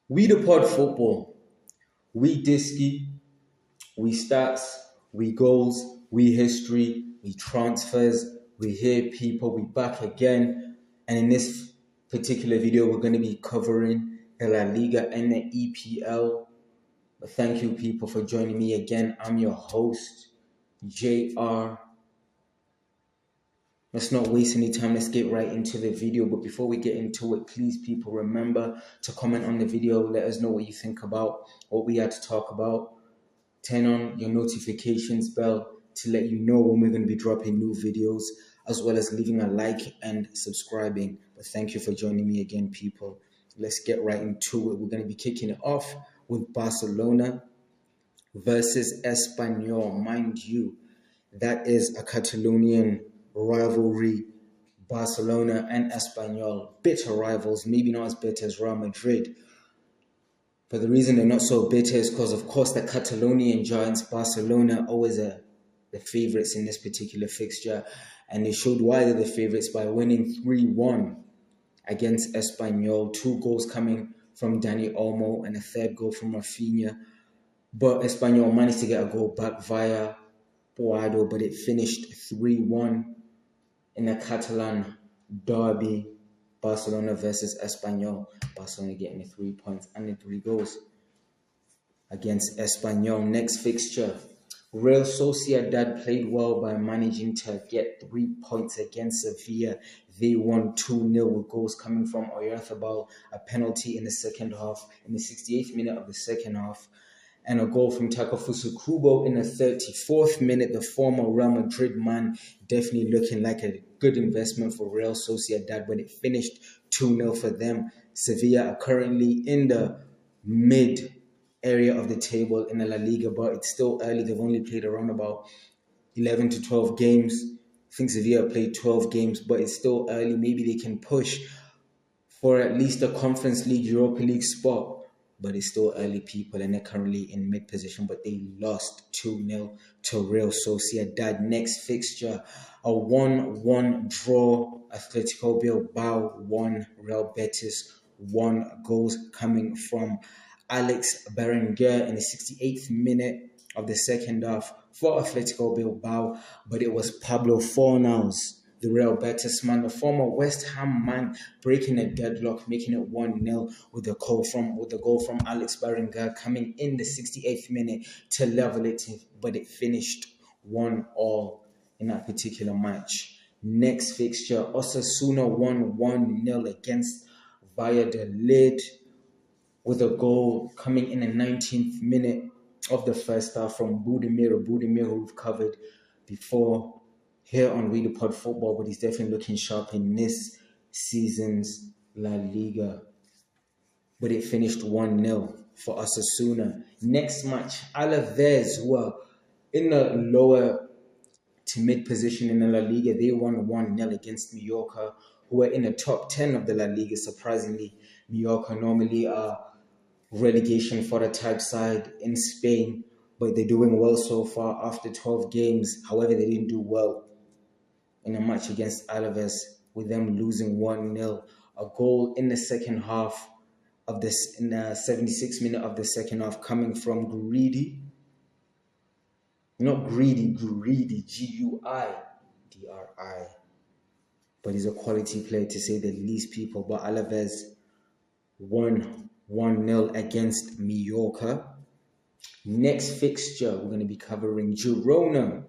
We the pod football. We disky. We stats. We goals. We history. We transfers. We hear people. We back again. And in this particular video, we're going to be covering the La Liga and the EPL. But thank you, people, for joining me again. I'm your host, JR. Let's not waste any time. Let's get right into the video. But before we get into it, please, people, remember to comment on the video. Let us know what you think about what we had to talk about. Turn on your notifications bell to let you know when we're going to be dropping new videos, as well as leaving a like and subscribing. But thank you for joining me again, people. Let's get right into it. We're going to be kicking it off with Barcelona versus Espanyol. Mind you, that is a Catalonian rivalry. Barcelona and Espanyol, bitter rivals, maybe not as bitter as Real Madrid. But the reason they're not so bitter is because, of course, the Catalonian giants, Barcelona, always the favourites in this particular fixture. And they showed why they're the favourites by winning 3-1 against Espanyol. 2 goals coming from Dani Olmo and a 3rd goal from Rafinha. But Espanyol managed to get a goal back via Boado, but it finished 3-1 in the Catalan derby. Barcelona versus Espanyol. Barcelona getting the 3 points and the 3 goals against Espanyol. Next fixture, Real Sociedad played well by managing to get 3 points against Sevilla. They won 2-0 with goals coming from Oyarzabal, a penalty in the second half, in the 68th minute of the second half, and a goal from Takefusa Kubo in the 34th minute. The former Real Madrid man definitely looking like a good investment for Real Sociedad, but it finished 2-0 for them. Sevilla are currently in the mid area of the table in the La Liga, but it's still early. They've only played around about 11 to 12 games. I think Sevilla played 12 games, but it's still early. Maybe they can push for at least a Conference League, Europa League spot. But it's still early, people, and they're currently in mid-position, but they lost 2-0 to Real Sociedad. Next fixture, a 1-1 draw. Atletico Bilbao 1, Real Betis 1. Goals coming from Alex Berenguer in the 68th minute of the second half for Atletico Bilbao, but it was Pablo Fornals, the Real Betis man, the former West Ham man, breaking a deadlock, making it 1-0 with the goal from Alex Berenguer coming in the 68th minute to level it, but it finished 1-1 in that particular match. Next fixture, Osasuna won 1-0 against Valladolid with a goal coming in the 19th minute of the first half from Budimir, who we've covered before here on We The Pod Football, but he's definitely looking sharp in this season's La Liga. But it finished 1-0 for Osasuna. Next match, Alaves, who are in the lower to mid position in the La Liga, they won 1-0 against Mallorca, who are in the top 10 of the La Liga. Surprisingly, Mallorca normally are relegation for the type side in Spain, but they're doing well so far after 12 games. However, they didn't do well in a match against Alaves, with them losing 1-0. A goal in the second half of this, in the 76th minute of the second half, coming from Greedy. Not Greedy, Guidry. But he's a quality player to say the least, people. But Alaves won 1-0 against Mallorca. Next fixture, we're going to be covering Girona.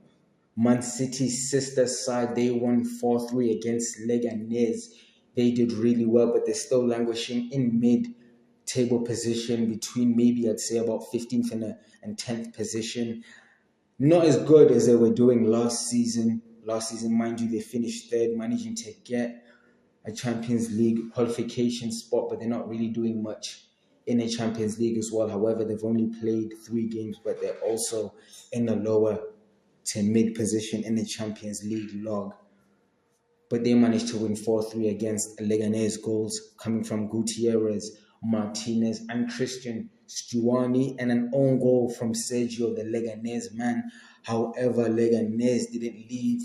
Man City's sister side, they won 4-3 against Leganés. They did really well, but they're still languishing in mid-table position between maybe, I'd say, about 15th and 10th position. Not as good as they were doing last season. Last season, mind you, they finished 3rd, managing to get a Champions League qualification spot, but they're not really doing much in the Champions League as well. However, they've only played 3 games, but they're also in the lower to mid position in the Champions League log. But they managed to win 4-3 against Leganés, goals coming from Gutierrez, Martinez, and Christian Stuani, and an own goal from Sergio, the Leganés man. However, Leganés didn't leave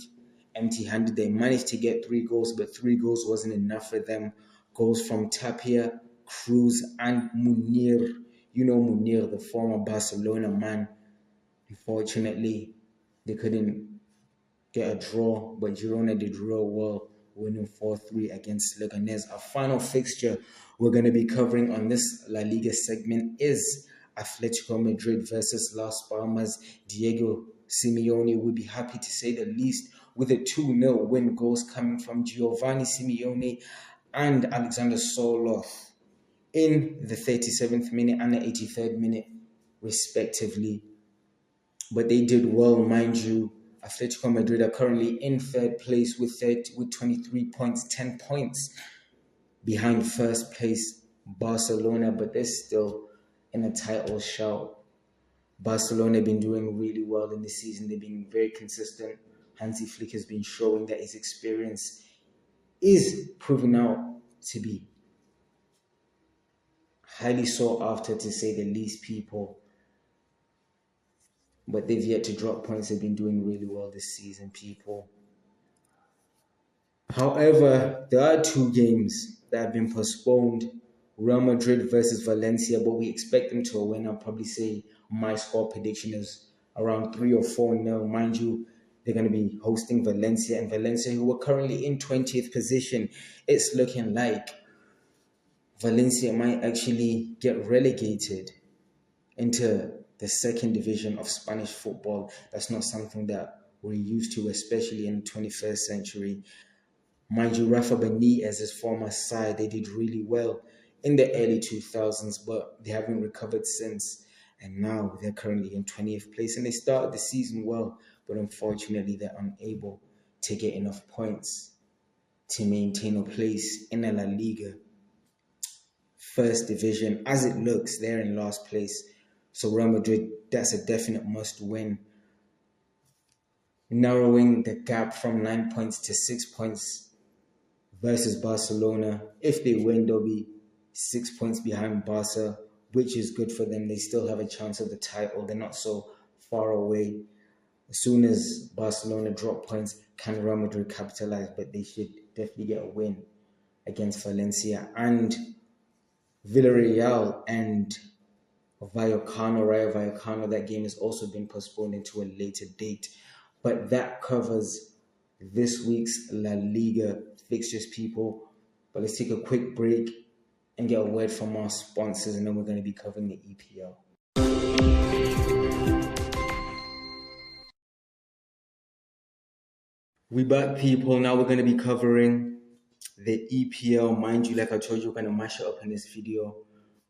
empty-handed. They managed to get 3 goals, but 3 goals wasn't enough for them. Goals from Tapia, Cruz, and Munir. You know Munir, the former Barcelona man. Unfortunately, they couldn't get a draw, but Girona did real well, winning 4-3 against Leganés. Our final fixture we're going to be covering on this La Liga segment is Atletico Madrid versus Las Palmas. Diego Simeone would be happy to say the least with a 2-0 win, goals coming from Giovanni Simeone and Alexander Soloth in the 37th minute and the 83rd minute, respectively. But they did well, mind you. Atletico Madrid are currently in third place with 23 points, 10 points behind first place Barcelona, but they're still in a title shout. Barcelona have been doing really well in the season. They've been very consistent. Hansi Flick has been showing that his experience is proving out to be highly sought after, to say the least, people. But they've yet to drop points. They've been doing really well this season, people. However, there are two games that have been postponed. Real Madrid versus Valencia, but we expect them to win. I'll probably say my score prediction is around 3 or 4-0. Mind you, they're going to be hosting Valencia, and Valencia, who are currently in 20th position, it's looking like Valencia might actually get relegated into the second division of Spanish football. That's not something that we're used to, especially in the 21st century. Mind you, Rafa Benitez's former side, they did really well in the early 2000s, but they haven't recovered since. And now they're currently in 20th place. And they started the season well, but unfortunately they're unable to get enough points to maintain a place in the La Liga first division. As it looks, they're in last place. So Real Madrid, that's a definite must win, narrowing the gap from 9 points to 6 points versus Barcelona. If they win, they'll be 6 points behind Barca, which is good for them. They still have a chance of the title. They're not so far away. As soon as Barcelona drop points, can Real Madrid capitalize? But they should definitely get a win against Valencia and Villarreal and Rayo Vallecano. That game has also been postponed into a later date. But that covers this week's La Liga fixtures, people. But let's take a quick break and get a word from our sponsors, and then we're going to be covering the EPL. We back, people. Now we're going to be covering the EPL. Mind you, like I told you, we're going to mash it up in this video.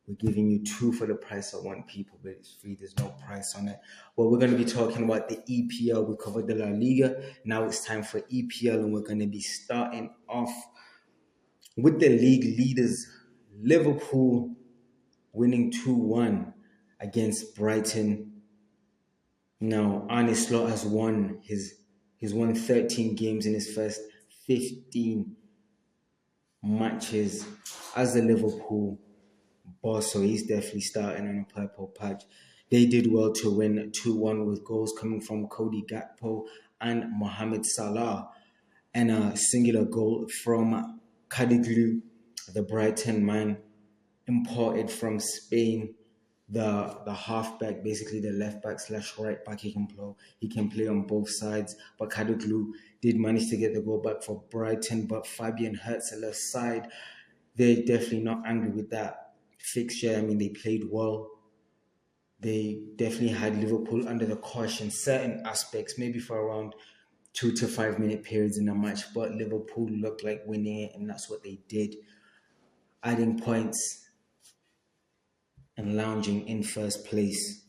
We're giving you 2 for the price of 1, people, but it's free. There's no price on it. But we're going to be talking about the EPL. We covered the La Liga. Now it's time for EPL, and we're going to be starting off with the league leaders, Liverpool, winning 2-1 against Brighton. Now, Arne Slot has won he's won 13 games in his first 15 matches as the Liverpool boss, so he's definitely starting on a purple patch. They did well to win 2-1 with goals coming from Cody Gakpo and Mohamed Salah, and a singular goal from Kadiglu, the Brighton man, imported from Spain. The halfback, basically the left back / right back, he can play on both sides. But Kadiglu did manage to get the goal back for Brighton. But Fabian Herzl side, they're definitely not angry with that fixture. I mean, they played well. They definitely had Liverpool under the caution, certain aspects, maybe for around 2 to 5 minute periods in the match, but Liverpool looked like winning it, and that's what they did, adding points and lounging in first place.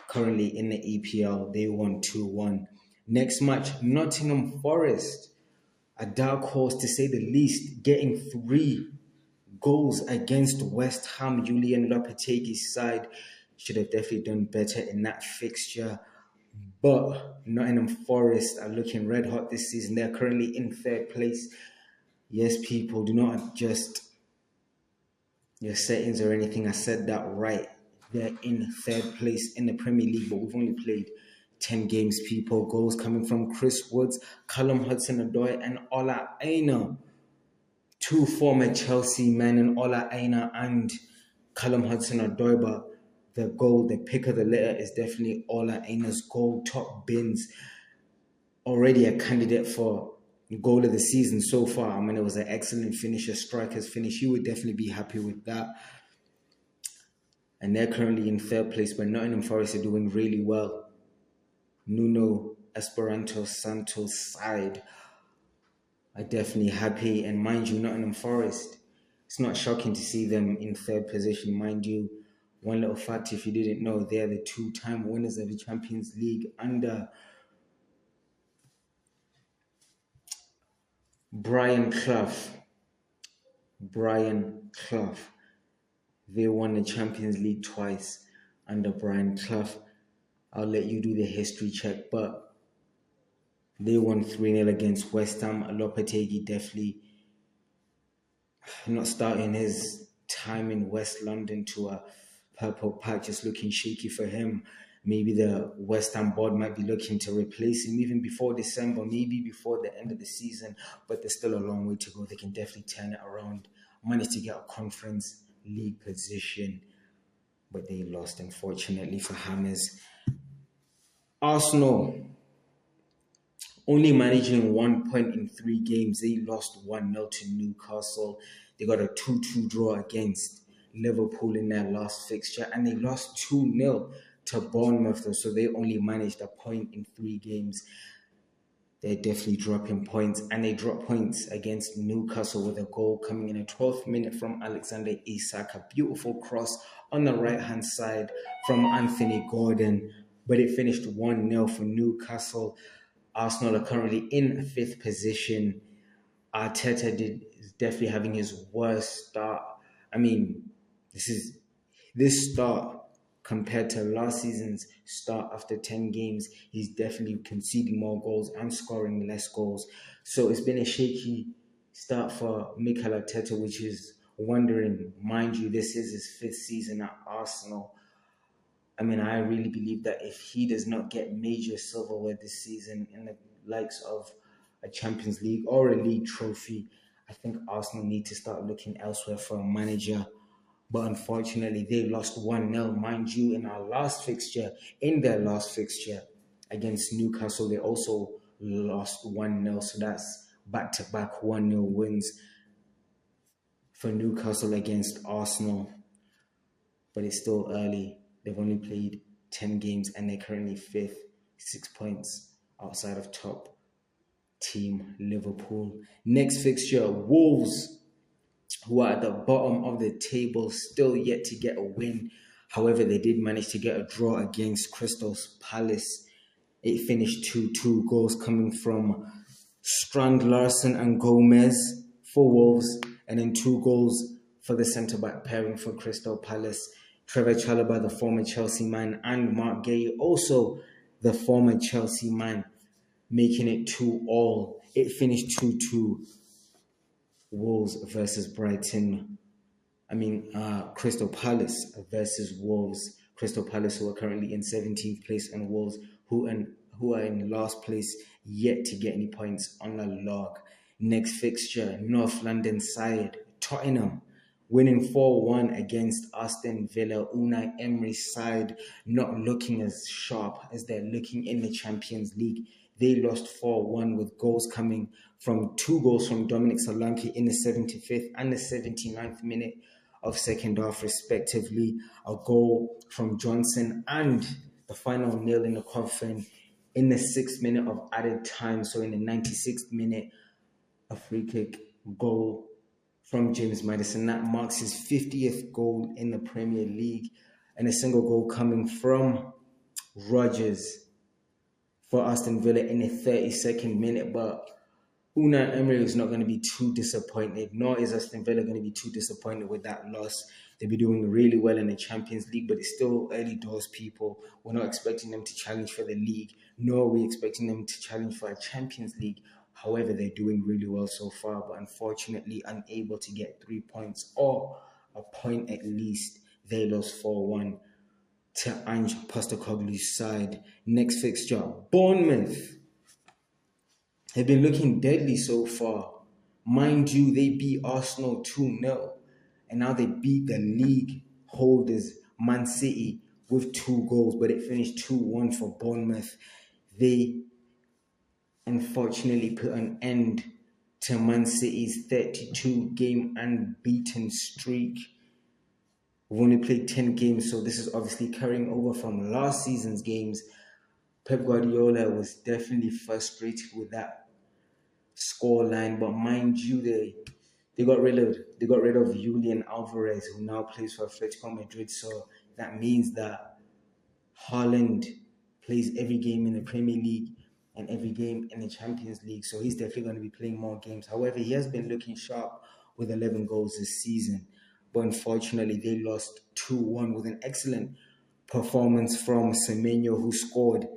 Currently in the EPL, they won 2-1. Next match, Nottingham Forest, a dark horse to say the least, getting 3 goals against West Ham. Julian Lopetegui's side should have definitely done better in that fixture. But Nottingham Forest are looking red hot this season. They're currently in 3rd place. Yes, people, do not adjust your settings or anything. I said that right. They're in 3rd place in the Premier League, but we've only played 10 games, people. Goals coming from Chris Woods, Callum Hudson-Odoi, and Ola Aina. two former Chelsea men in Ola Aina and Callum Hudson-Odoi, but the pick of the litter is definitely Ola Aina's goal. Top bins, already a candidate for goal of the season so far. I mean, it was an excellent finish, a striker's finish. You would definitely be happy with that. And they're currently in third place, but Nottingham Forest are doing really well. Nuno Esperanto Santos' side are definitely happy. And mind you, Nottingham Forest, it's not shocking to see them in third position. Mind you, one little fact, if you didn't know, they're the two-time winners of the Champions League under Brian Clough. They won the Champions League twice under Brian Clough. I'll let you do the history check, but they won 3-0 against West Ham. Lopetegui definitely not starting his time in West London to a purple patch, just looking shaky for him. Maybe the West Ham board might be looking to replace him even before December, maybe before the end of the season, but there's still a long way to go. They can definitely turn it around. Managed to get a Conference League position, but they lost, unfortunately, for Hammers. Arsenal, only managing 1 point in 3 games. They lost 1-0 to Newcastle. They got a 2-2 draw against Liverpool in their last fixture, and they lost 2-0 to Bournemouth, so they only managed a point in 3 games. They're definitely dropping points, and they drop points against Newcastle with a goal coming in the 12th minute from Alexander Isak. A beautiful cross on the right-hand side from Anthony Gordon, but it finished 1-0 for Newcastle. Arsenal are currently in 5th position. Arteta is definitely having his worst start. I mean, this start compared to last season's start after 10 games, he's definitely conceding more goals and scoring less goals. So it's been a shaky start for Mikel Arteta, which is wondering. Mind you, this is his 5th season at Arsenal. I mean, I really believe that if he does not get major silverware this season in the likes of a Champions League or a league trophy, I think Arsenal need to start looking elsewhere for a manager. But unfortunately, they lost 1-0. Mind you, in their last fixture against Newcastle, they also lost 1-0. So that's back-to-back 1-0 wins for Newcastle against Arsenal. But it's still early. They've only played 10 games and they're currently 5th, 6 points outside of top team Liverpool. Next fixture, Wolves, who are at the bottom of the table, still yet to get a win. However, they did manage to get a draw against Crystal Palace. It finished 2-2, goals coming from Strand Larsen and Gomez for Wolves, and then 2 goals for the centre-back pairing for Crystal Palace. Trevor Chalobah, the former Chelsea man, and Mark Gay, also the former Chelsea man, making it 2-2. It finished 2-2. Wolves versus Crystal Palace versus Wolves. Crystal Palace, who are currently in 17th place, and Wolves, who are in last place, yet to get any points on the log. Next fixture, North London side, Tottenham, winning 4-1 against Aston Villa. Unai Emery's side not looking as sharp as they're looking in the Champions League. They lost 4-1 with goals coming from 2 goals from Dominic Solanke in the 75th and the 79th minute of second half, respectively. A goal from Johnson and the final nail in the coffin in the 6th minute of added time. So in the 96th minute, a free kick goal from James Maddison. That marks his 50th goal in the Premier League, and a single goal coming from Rodgers for Aston Villa in the 32nd minute. But Unai Emery is not going to be too disappointed, nor is Aston Villa going to be too disappointed with that loss. They'll be doing really well in the Champions League, but it's still early doors, people. We're not expecting them to challenge for the league, nor are we expecting them to challenge for a Champions League. However, they're doing really well so far, but unfortunately unable to get 3 points or a point at least. They lost 4-1 to Ange Postecoglou's side. Next fixture, Bournemouth. They've been looking deadly so far. Mind you, they beat Arsenal 2-0, and now they beat the league holders, Man City, with 2 goals, but it finished 2-1 for Bournemouth. They unfortunately put an end to Man City's 32-game unbeaten streak. We've only played 10 games, so this is obviously carrying over from last season's games. Pep Guardiola was definitely frustrated with that scoreline, but mind you, they got rid of Julian Alvarez, who now plays for Atletico Madrid. So that means that Haaland plays every game in the Premier League and every game in the Champions League. So he's definitely going to be playing more games. However, he has been looking sharp with 11 goals this season. But unfortunately, they lost 2-1 with an excellent performance from Semenyo, who scored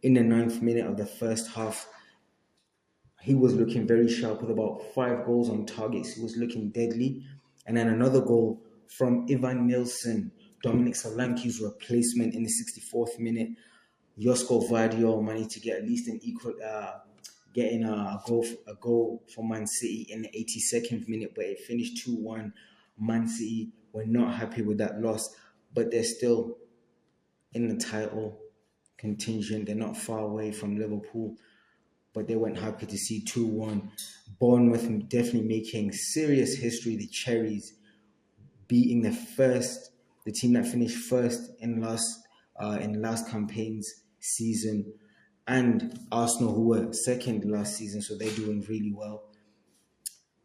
in the 9th minute of the first half. He was looking very sharp with about 5 goals on targets. He was looking deadly. And then another goal from Ivan Nilsson, Dominic Solanke's replacement in the 64th minute. Josko Vardiol managed to get at least an equal, getting a goal for Man City in the 82nd minute, but it finished 2-1. Man City were not happy with that loss, but they're still in the title contingent. They're not far away from Liverpool, but they weren't happy to see 2-1. Bournemouth definitely making serious history. The Cherries beating the team that finished first in last campaign's season, and Arsenal, who were second last season, so they're doing really well.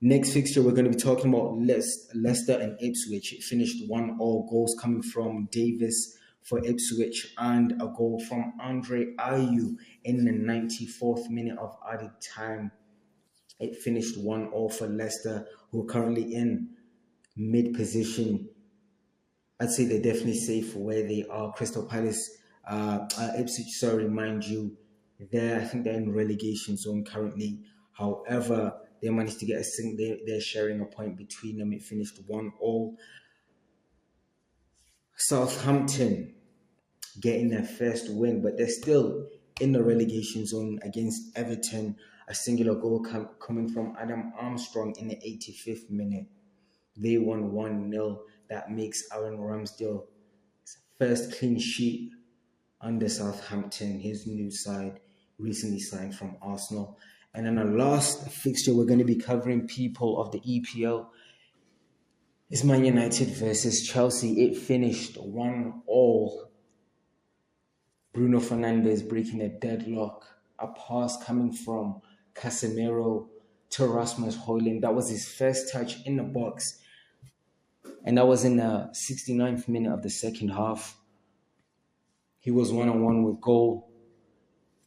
Next fixture, we're going to be talking about Leicester and Ipswich. It finished 1-1, goals coming from Davis for Ipswich and a goal from Andre Ayew in the 94th minute of added time. It finished 1-1 for Leicester, who are currently in mid-position. I'd say they're definitely safe for where they are. Crystal Palace, Ipswich, mind you, I think they're in relegation zone currently. However, they managed to get they're sharing a point between them. It finished 1-1. Southampton getting their first win, but they're still in the relegation zone against Everton. A singular goal coming from Adam Armstrong in the 85th minute. They won 1-0. That makes Aaron Ramsdale's first clean sheet under Southampton, his new side, recently signed from Arsenal. And then the last fixture we're going to be covering, people of the EPL, is Man United versus Chelsea. It finished 1-1. Bruno Fernandes breaking a deadlock. A pass coming from Casemiro to Rasmus Højlund. That was his first touch in the box. And that was in the 69th minute of the second half. He was 1-on-1 with goal.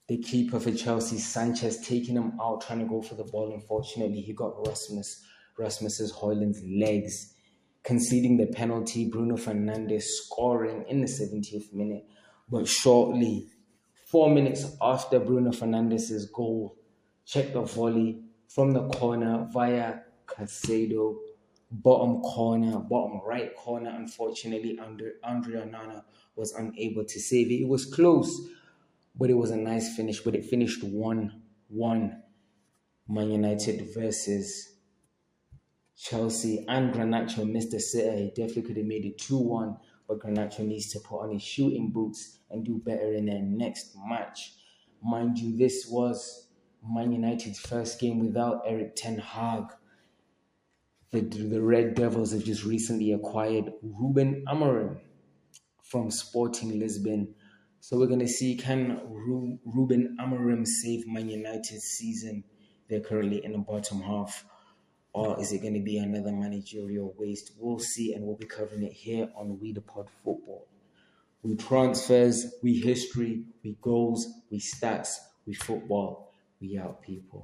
The keeper for Chelsea, Sanchez, taking him out, trying to go for the ball. Unfortunately, he got Rasmus Højlund's legs, conceding the penalty. Bruno Fernandes scoring in the 70th minute. But shortly, 4 minutes after Bruno Fernandes' goal, check the volley from the corner via Caicedo, bottom right corner. Unfortunately, Andre Onana was unable to save it. It was close, but it was a nice finish. But it finished 1-1. Man United versus Chelsea. And Garnacho missed a sitter. He definitely could have made it 2-1. But Garnacho needs to put on his shooting boots and do better in their next match. Mind you, this was Man United's first game without Erik ten Hag. The Red Devils have just recently acquired Ruben Amorim from Sporting Lisbon. So we're going to see, can Ruben Amorim save Man United's season? They're currently in the bottom half. Or is it going to be another managerial waste? We'll see, and we'll be covering it here on We The Pod Football. We transfers, we history, we goals, we stats, we football. We out, people.